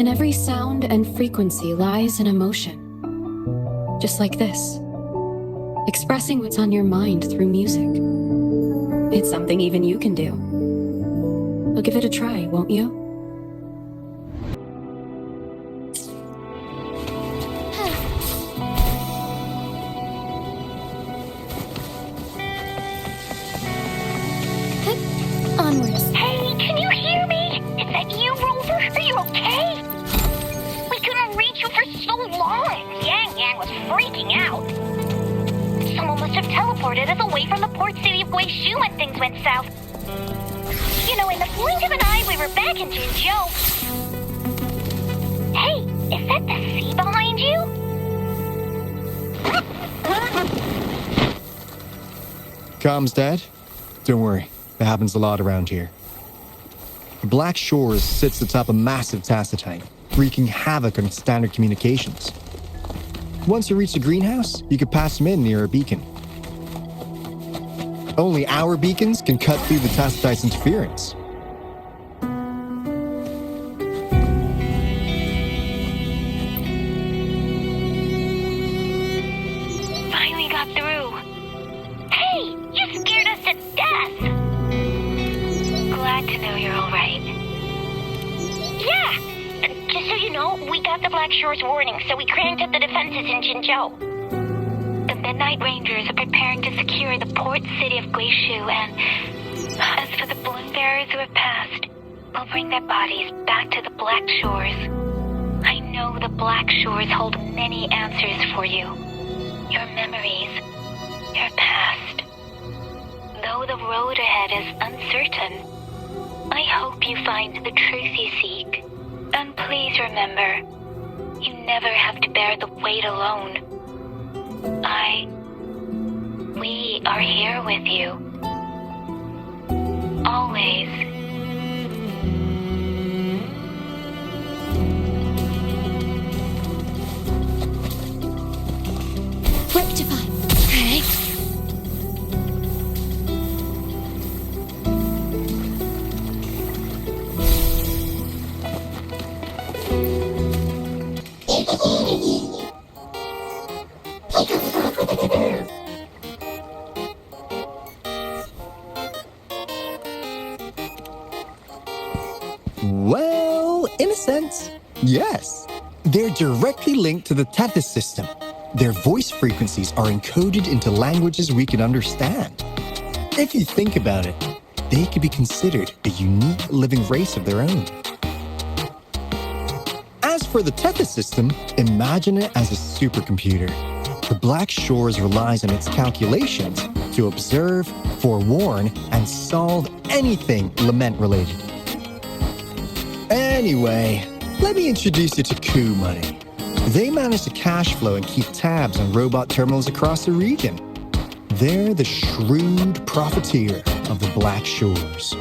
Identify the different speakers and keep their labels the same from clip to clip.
Speaker 1: In every sound and frequency lies an emotion. Just like this. Expressing what's on your mind through music. It's something even you can do. Well, give it a try, won't you?
Speaker 2: Onwards.
Speaker 3: Hey, can you hear me? Is that you, Rover? Are you okay? We couldn't reach you for so long. Yanguang was freaking out. Someone must have teleported us away from the port city of Guixu when things went south. You know, in the blink of an eye, we were back in Jinzhou. Hey, is that the sea behind you?
Speaker 4: Comms dead? Don't worry, it happens a lot around here. The Black Shores sits atop a massive tacitite, wreaking havoc on standard communications. Once you reach the greenhouse, you can pass them in near a beacon. Only our beacons can cut through the tacitite's interference.
Speaker 3: Finally got through. Hey, you scared us to death. Glad to know you're all right. Yeah, just so you know, we got the Black Shores warning, so we cranked up the defenses in Jinzhou. The Midnight Rangers are preparing to secure the port city of Guixu, and as for the balloon bearers who have passed, we'll bring their bodies back to the Black Shores. I know the Black Shores hold many answers for you. Your memories, your past. Though the road ahead is uncertain, I hope you find the truth you seek. And please remember, you never have to bear the weight alone. We are here with you. Always.
Speaker 2: Rectify. Okay.
Speaker 4: Well, in a sense, yes. They're directly linked to the Tethys system. Their voice frequencies are encoded into languages we can understand. If you think about it, they could be considered a unique living race of their own. As for the Tethys system, imagine it as a supercomputer. The Black Shores relies on its calculations to observe, forewarn, and solve anything lament-related. Anyway, let me introduce you to Coup Money. They manage to cash flow and keep tabs on robot terminals across the region. They're the shrewd profiteer of the Black Shores.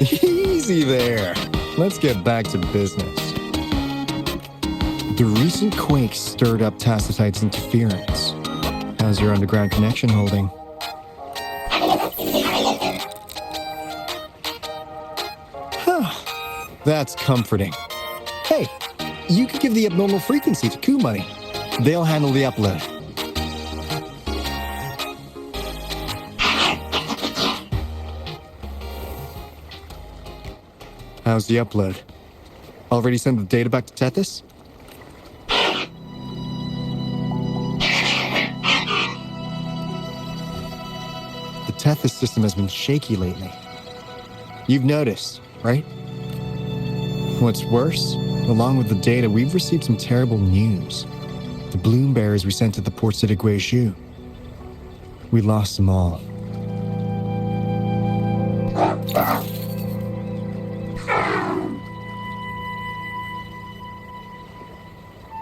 Speaker 4: Easy there. Let's get back to business. The recent quake stirred up Tacitite's interference. How's your underground connection holding? That's comforting. Hey, you could give the abnormal frequency to Coup Money. They'll handle the upload. How's the upload? Already sent the data back to Tethys? The Tethys system has been shaky lately. You've noticed, right? What's worse, along with the data, we've received some terrible news. The balloon bearers we sent to the port city of Guixu. We lost them all.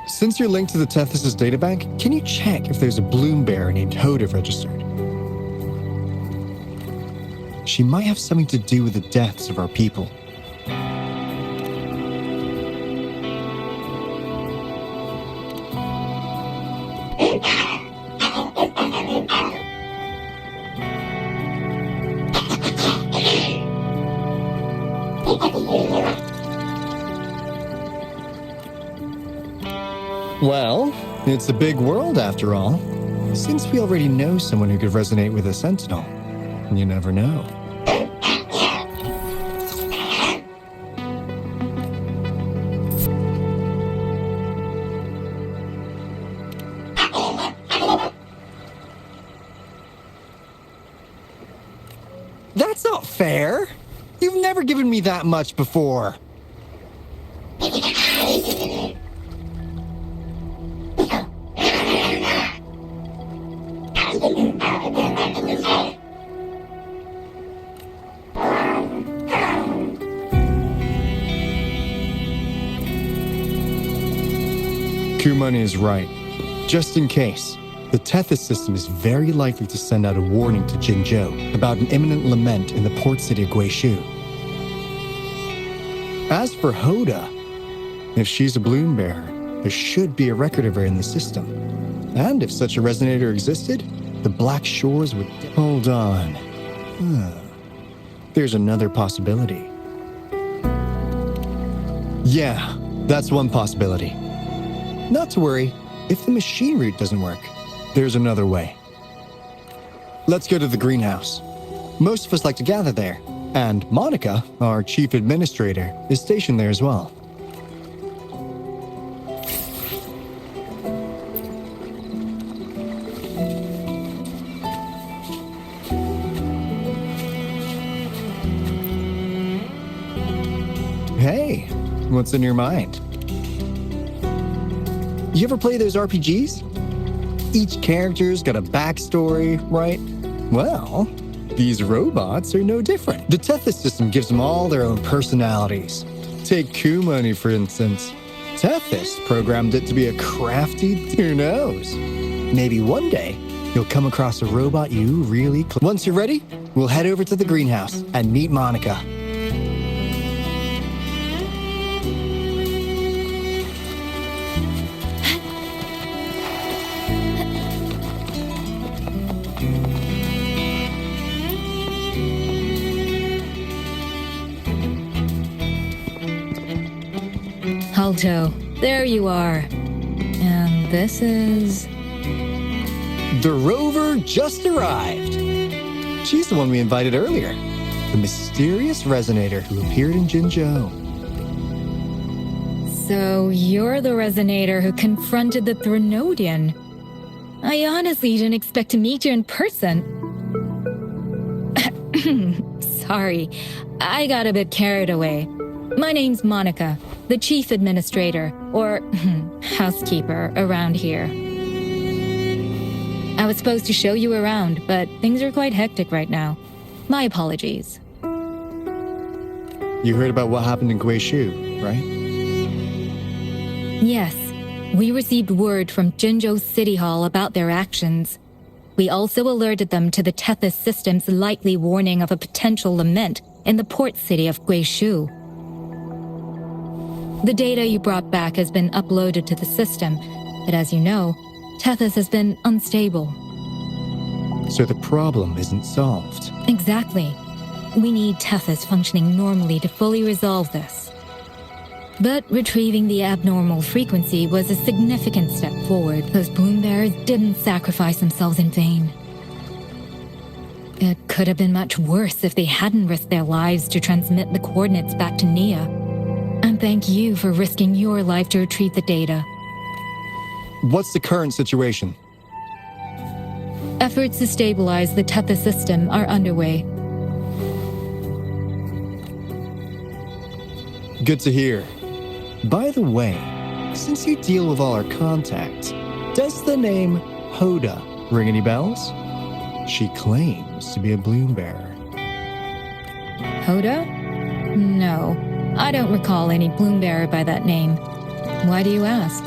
Speaker 4: Since you're linked to the Tethys' databank, can you check if there's a balloon bearer named Hoda registered? She might have something to do with the deaths of our people. Well, it's a big world after all. Since we already know someone who could resonate with a sentinel, you never know. That's not fair. You've never given me that much before. Kumani is right. Just in case, the Tethys system is very likely to send out a warning to Jinzhou about an imminent lament in the port city of Guixu. As for Hoda, if she's a bloom bearer, there should be a record of her in the system. And if such a resonator existed, the Black Shores would... Hold on. There's another possibility. Yeah, that's one possibility. Not to worry, if the machine route doesn't work, there's another way. Let's go to the greenhouse. Most of us like to gather there, and Monica, our chief administrator, is stationed there as well. Hey, what's in your mind? You ever play those RPGs? Each character's got a backstory, right? Well, these robots are no different. The Tethys system gives them all their own personalities. Take Kumani, for instance. Tethys programmed it to be a crafty... Who knows? Maybe one day, you'll come across a robot you really... Once you're ready, we'll head over to the greenhouse and meet Monica.
Speaker 5: Alto, there you are. And this is...
Speaker 4: The rover just arrived. She's the one we invited earlier. The mysterious resonator who appeared in Jinzhou.
Speaker 5: So you're the resonator who confronted the Threnodian. I honestly didn't expect to meet you in person. Sorry, I got a bit carried away. My name's Monica, the chief administrator, or housekeeper, around here. I was supposed to show you around, but things are quite hectic right now. My apologies.
Speaker 4: You heard about what happened in Guixu, right?
Speaker 5: Yes, we received word from Jinzhou City Hall about their actions. We also alerted them to the Tethys system's likely warning of a potential lament in the port city of Guixu. The data you brought back has been uploaded to the system, but as you know, Tethys has been unstable.
Speaker 4: So the problem isn't solved.
Speaker 5: Exactly. We need Tethys functioning normally to fully resolve this. But retrieving the abnormal frequency was a significant step forward. Those bloom bearers didn't sacrifice themselves in vain. It could have been much worse if they hadn't risked their lives to transmit the coordinates back to Nia. And thank you for risking your life to retrieve the data.
Speaker 4: What's the current situation?
Speaker 5: Efforts to stabilize the Tethys system are underway.
Speaker 4: Good to hear. By the way, since you deal with all our contacts, does the name Hoda ring any bells? She claims to be a bloom bearer.
Speaker 5: Hoda? No, I don't recall any bloom bearer by that name. Why do you ask?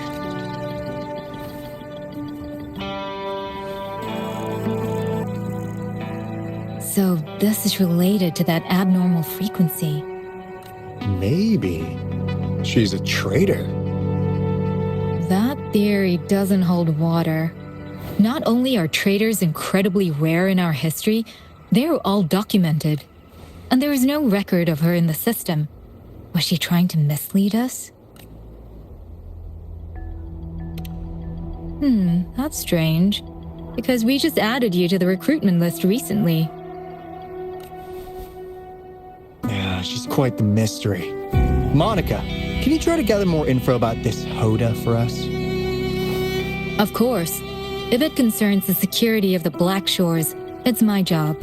Speaker 5: So this is related to that abnormal frequency.
Speaker 4: Maybe she's a traitor.
Speaker 5: That theory doesn't hold water. Not only are traitors incredibly rare in our history, they're all documented. And there is no record of her in the system. Was she trying to mislead us? That's strange. Because we just added you to the recruitment list recently.
Speaker 4: Yeah, she's quite the mystery. Monica, can you try to gather more info about this Hoda for us?
Speaker 5: Of course. If it concerns the security of the Black Shores, it's my job.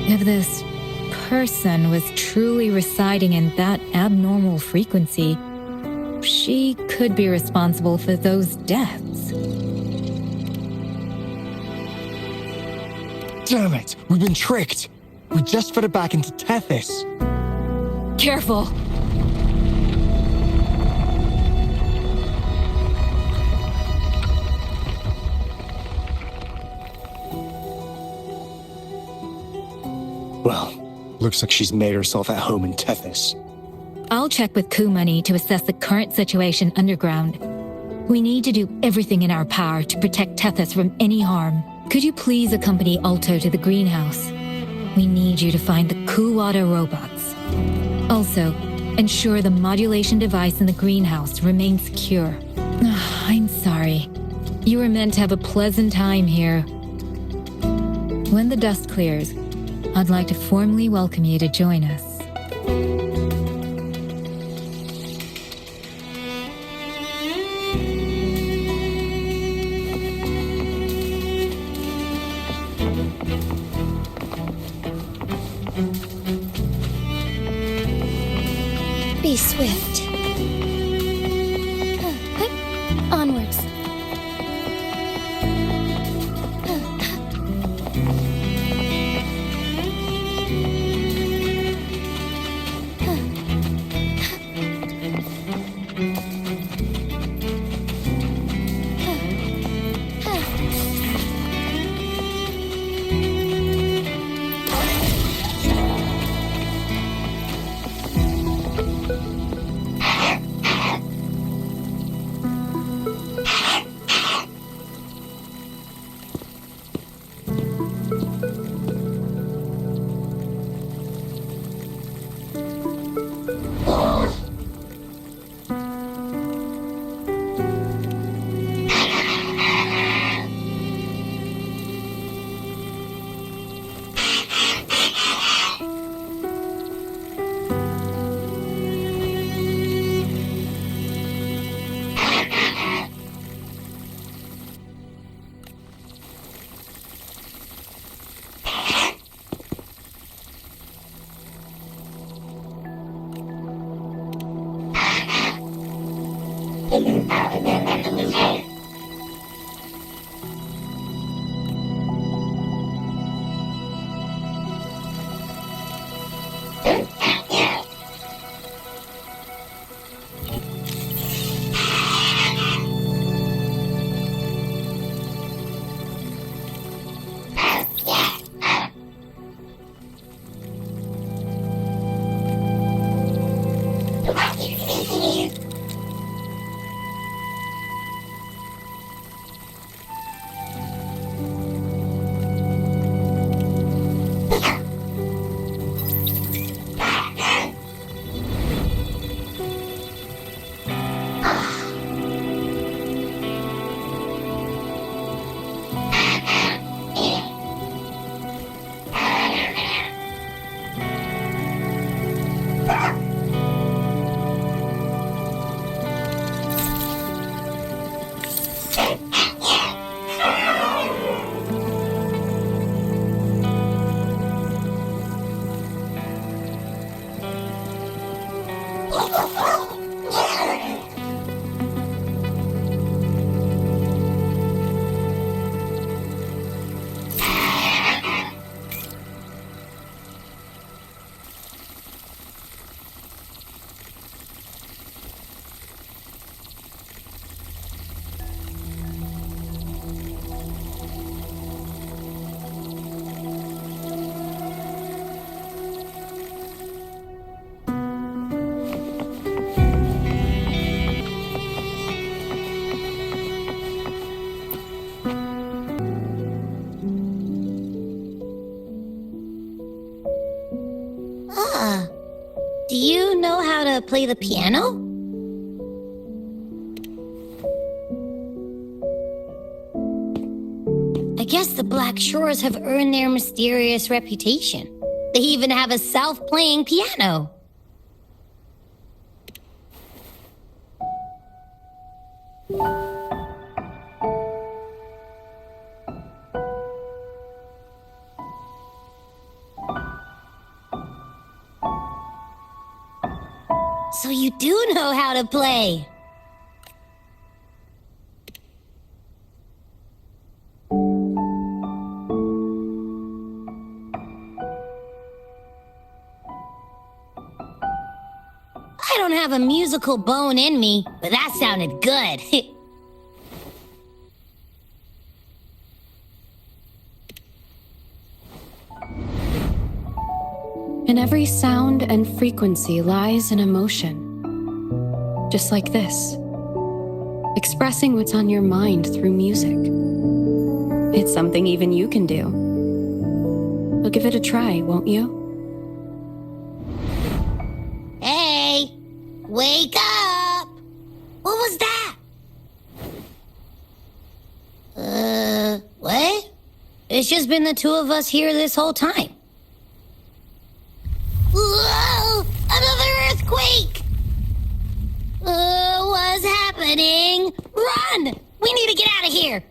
Speaker 5: If this person was truly residing in that abnormal frequency, she could be responsible for those deaths.
Speaker 4: Damn it! We've been tricked! We just fed it back into Tethys.
Speaker 5: Careful!
Speaker 4: Well, looks like she's made herself at home in Tethys.
Speaker 5: I'll check with Coup Money to assess the current situation underground. We need to do everything in our power to protect Tethys from any harm. Could you please accompany Alto to the greenhouse? We need you to find the Kuwata robots. Also, ensure the modulation device in the greenhouse remains secure. I'm sorry. You were meant to have a pleasant time here. When the dust clears, I'd like to formally welcome you to join us.
Speaker 2: Be swift. Onwards. Do you know how to play the piano? Black Shores have earned their mysterious reputation. They even have a self-playing piano. So you do know how to play. I don't have a musical bone in me, but that sounded good.
Speaker 1: In every sound and frequency lies an emotion. Just like this. Expressing what's on your mind through music. It's something even you can do. You'll give it a try, won't you?
Speaker 2: Hey, wake up! What was that? What? It's just been the two of us here this whole time. Whoa! Another earthquake! What's happening? Run! We need to get out of here!